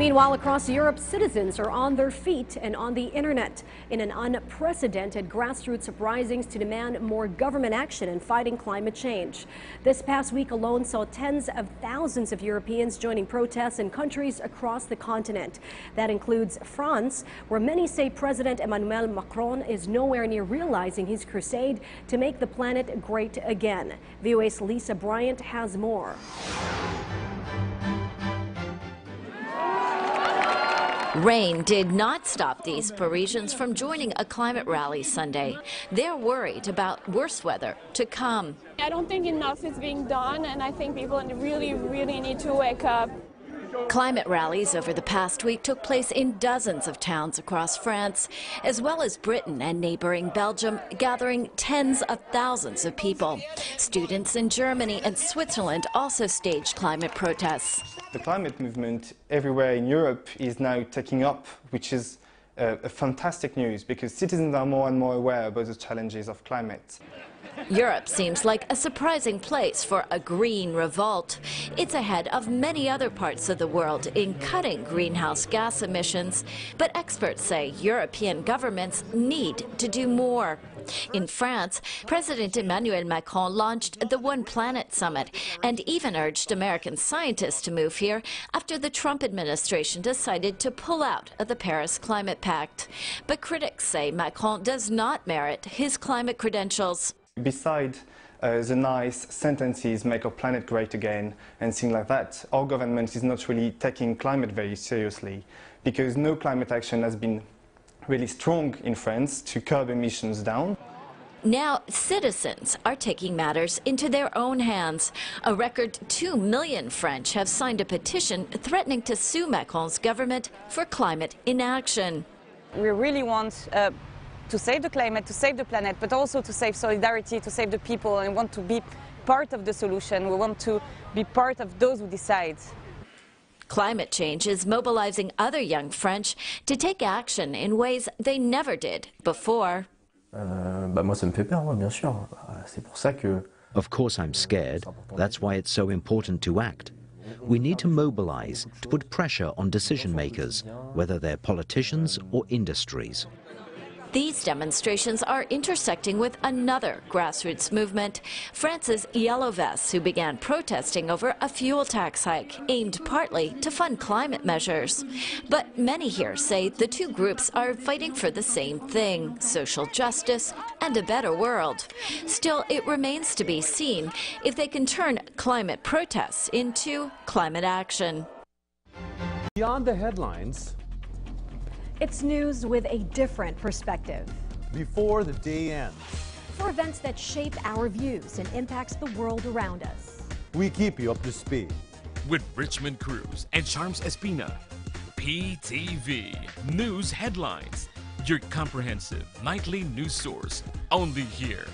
Meanwhile, across Europe, citizens are on their feet and on the internet in an unprecedented grassroots uprisings to demand more government action in fighting climate change. This past week alone saw tens of thousands of Europeans joining protests in countries across the continent. That includes France, where many say President Emmanuel Macron is nowhere near realizing his crusade to make the planet great again. VOA's Lisa Bryant has more. Rain did not stop these Parisians from joining a climate rally Sunday. They're worried about worse weather to come. I don't think enough is being done, and I think people really need to wake up. Climate rallies over the past week took place in dozens of towns across France, as well as Britain and neighboring Belgium, gathering tens of thousands of people. Students in Germany and Switzerland also staged climate protests. The climate movement everywhere in Europe is now taking up, which is a fantastic news because citizens are more and more aware about the challenges of climate. Europe seems like a surprising place for a green revolt. It's ahead of many other parts of the world in cutting greenhouse gas emissions. But experts say European governments need to do more. In France, President Emmanuel Macron launched the One Planet Summit and even urged American scientists to move here after the Trump administration decided to pull out of the Paris Climate Pact. But critics say Macron does not merit his climate credentials. Besides the nice sentences, make our planet great again, and things like that, our government is not really taking climate very seriously because no climate action has been really strong in France to curb emissions down. Now, citizens are taking matters into their own hands. A record 2 million French have signed a petition threatening to sue Macron's government for climate inaction. We really want to save the climate, to save the planet, but also to save solidarity, to save the people, and want to be part of the solution. We want to be part of those who decide. Climate change is mobilizing other young French to take action in ways they never did before. Moi, ça me fait peur, bien sûr. C'est pour ça que... Of course I'm scared. That's why it's so important to act. We need to mobilize, to put pressure on decision makers, whether they're politicians or industries. These demonstrations are intersecting with another grassroots movement, France's Yellow Vests, who began protesting over a fuel tax hike aimed partly to fund climate measures. But many here say the two groups are fighting for the same thing, social justice and a better world. Still, it remains to be seen if they can turn climate protests into climate action. Beyond the headlines, It's news with a different perspective. before the day ends, For events that shape our views and impacts the world around us. we keep you up to speed. With Richmond Cruz and Charms Espina. PTV News Headlines, your comprehensive nightly news source, only here.